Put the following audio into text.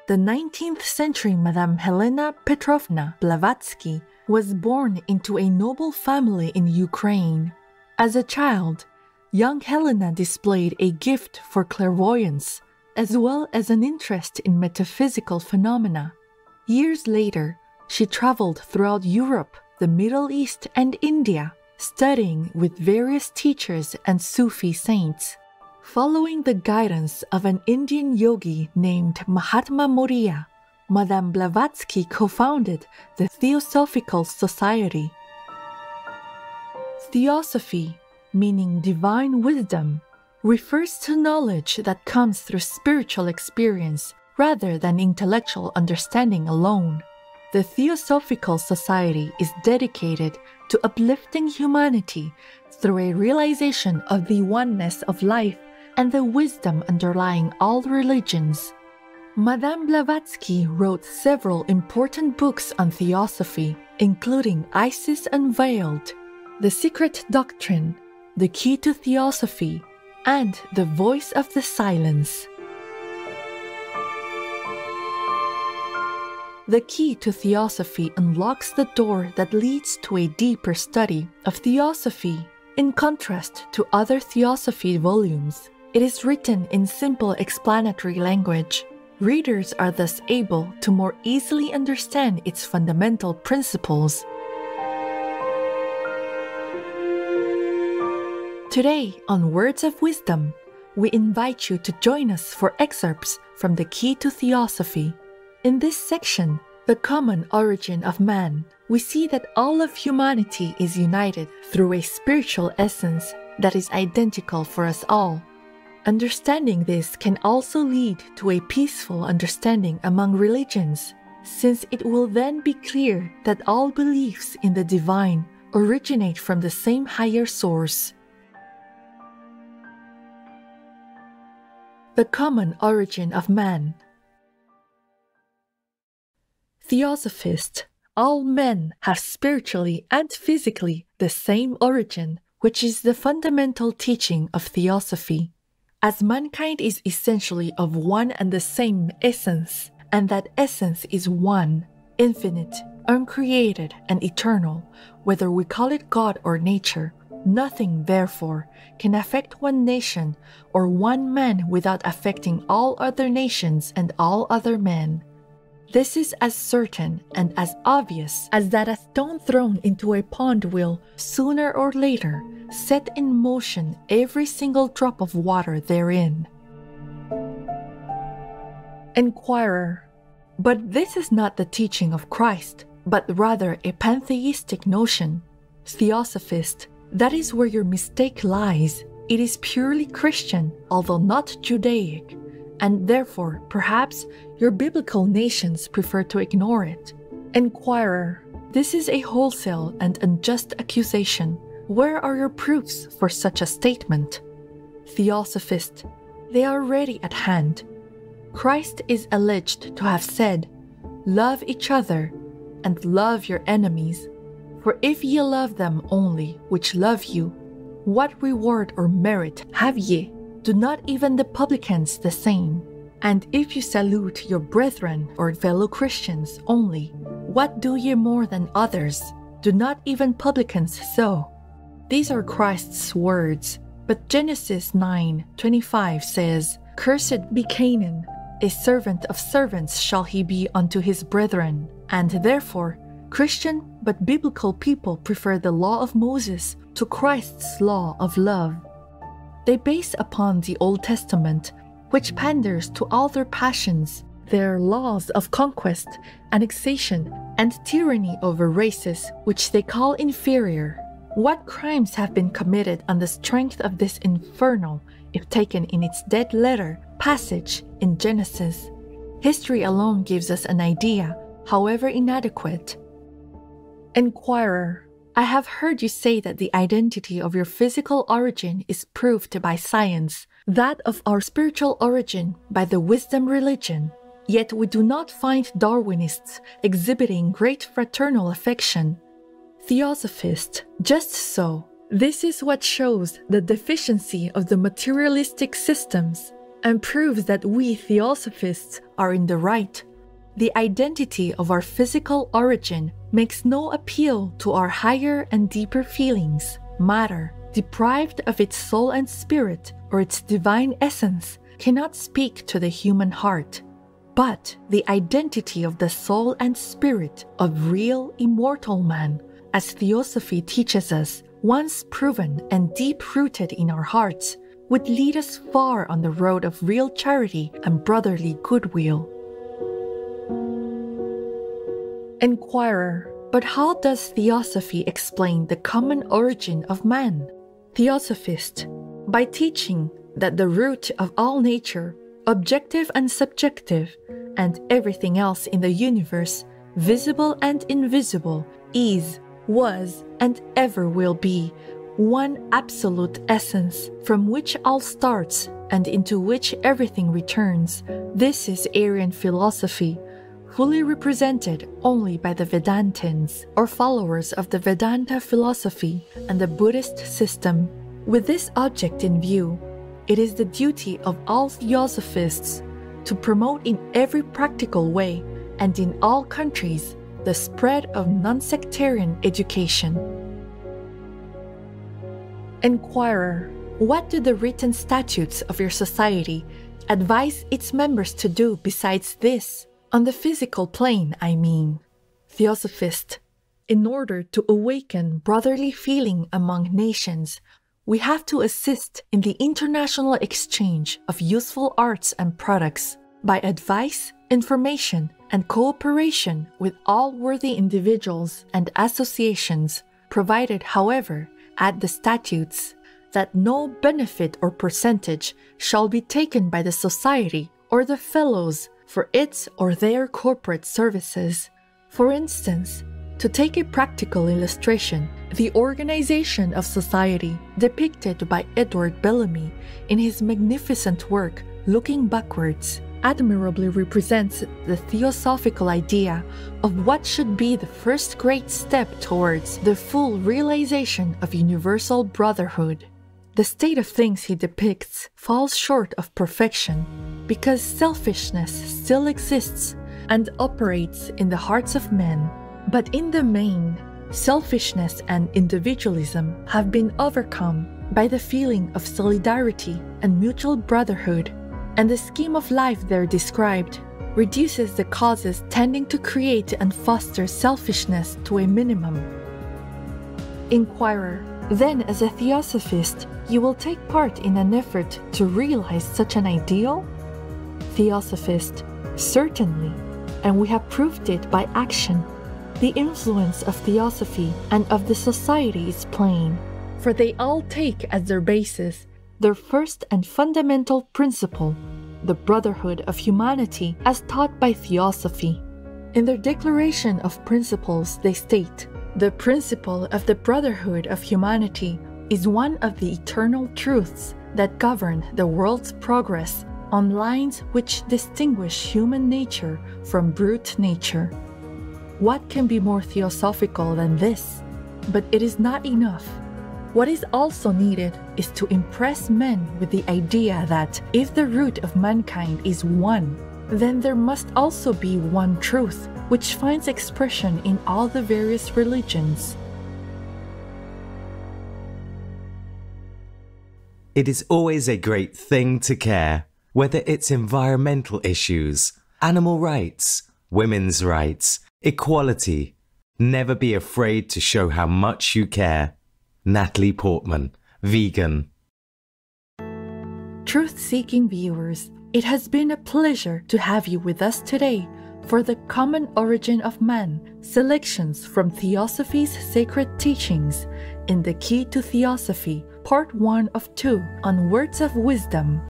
The 19th century Madame Helena Petrovna Blavatsky was born into a noble family in Ukraine. As a child, young Helena displayed a gift for clairvoyance, as well as an interest in metaphysical phenomena. Years later, she traveled throughout Europe, the Middle East, and India, studying with various teachers and Sufi saints. Following the guidance of an Indian yogi named Mahatma Moriya, Madame Blavatsky co-founded the Theosophical Society. Theosophy, meaning divine wisdom, refers to knowledge that comes through spiritual experience rather than intellectual understanding alone. The Theosophical Society is dedicated to uplifting humanity through a realization of the oneness of life and the wisdom underlying all religions. Madame Blavatsky wrote several important books on theosophy, including Isis Unveiled, The Secret Doctrine, The Key to Theosophy, and The Voice of the Silence. The key to theosophy unlocks the door that leads to a deeper study of theosophy. In contrast to other theosophy volumes, it is written in simple explanatory language. Readers are thus able to more easily understand its fundamental principles. Today, on Words of Wisdom, we invite you to join us for excerpts from The Key to Theosophy. In this section, The Common Origin of Man, we see that all of humanity is united through a spiritual essence that is identical for us all. Understanding this can also lead to a peaceful understanding among religions, since it will then be clear that all beliefs in the divine originate from the same higher source. The Common Origin of Man. Theosophist, all men have spiritually and physically the same origin, which is the fundamental teaching of theosophy. As mankind is essentially of one and the same essence, and that essence is one, infinite, uncreated, and eternal, whether we call it God or nature, nothing, therefore, can affect one nation or one man without affecting all other nations and all other men. This is as certain and as obvious as that a stone thrown into a pond will, sooner or later, set in motion every single drop of water therein. Enquirer. But this is not the teaching of Christ, but rather a pantheistic notion. Theosophist. That is where your mistake lies. It is purely Christian, although not Judaic, and therefore, perhaps, your biblical nations prefer to ignore it. Enquirer. This is a wholesale and unjust accusation. Where are your proofs for such a statement? Theosophist. They are ready at hand. Christ is alleged to have said, "Love each other, and love your enemies. For if ye love them only which love you, what reward or merit have ye? Do not even the publicans the same? And if you salute your brethren or fellow Christians only, what do ye more than others? Do not even publicans so?" These are Christ's words, but Genesis 9:25 says, "Cursed be Canaan, a servant of servants shall he be unto his brethren." And therefore, Christian but biblical people prefer the law of Moses to Christ's law of love. They base upon the Old Testament, which panders to all their passions, their laws of conquest, annexation, and tyranny over races which they call inferior. What crimes have been committed on the strength of this infernal, if taken in its dead letter, passage in Genesis? History alone gives us an idea, however inadequate. Enquirer. I have heard you say that the identity of your physical origin is proved by science, that of our spiritual origin by the wisdom religion. Yet we do not find Darwinists exhibiting great fraternal affection. Theosophist. Just so. This is what shows the deficiency of the materialistic systems. and proves that we Theosophists are in the right. The identity of our physical origin makes no appeal to our higher and deeper feelings. Matter, deprived of its soul and spirit or its divine essence, cannot speak to the human heart. But the identity of the soul and spirit of real immortal man, as Theosophy teaches us, once proven and deep-rooted in our hearts, would lead us far on the road of real charity and brotherly goodwill. Enquirer, but how does Theosophy explain the common origin of man? Theosophist, by teaching that the root of all nature, objective and subjective, and everything else in the universe, visible and invisible, is, was, and ever will be one absolute essence from which all starts and into which everything returns. This is Aryan philosophy, fully represented only by the Vedantins, or followers of the Vedanta philosophy and the Buddhist system. With this object in view, it is the duty of all Theosophists to promote in every practical way and in all countries the spread of non-sectarian education. Enquirer, what do the written statutes of your society advise its members to do besides this? On the physical plane, I mean. Theosophist, in order to awaken brotherly feeling among nations, we have to assist in the international exchange of useful arts and products by advice, information, and cooperation with all worthy individuals and associations, provided, however, at the statutes, that no benefit or percentage shall be taken by the society or the fellows for its or their corporate services. For instance, to take a practical illustration, the organization of society depicted by Edward Bellamy in his magnificent work Looking Backwards admirably represents the theosophical idea of what should be the first great step towards the full realization of universal brotherhood. The state of things he depicts falls short of perfection because selfishness still exists and operates in the hearts of men. But in the main, selfishness and individualism have been overcome by the feeling of solidarity and mutual brotherhood, and the scheme of life there described reduces the causes tending to create and foster selfishness to a minimum. Inquirer, then as a Theosophist, you will take part in an effort to realize such an ideal? Theosophist, certainly, and we have proved it by action. The influence of Theosophy and of the society is plain, for they all take as their basis their first and fundamental principle, the brotherhood of humanity as taught by Theosophy. In their declaration of principles, they state, the principle of the brotherhood of humanity is one of the eternal truths that govern the world's progress on lines which distinguish human nature from brute nature. What can be more theosophical than this? But it is not enough. What is also needed is to impress men with the idea that if the root of mankind is one, then there must also be one truth, which finds expression in all the various religions. It is always a great thing to care, whether it's environmental issues, animal rights, women's rights, equality. Never be afraid to show how much you care. Natalie Portman, vegan. Truth-seeking viewers, it has been a pleasure to have you with us today for the Common Origin of Man, selections from Theosophy's sacred teachings in the Key to Theosophy, Part 1 of 2 on Words of Wisdom.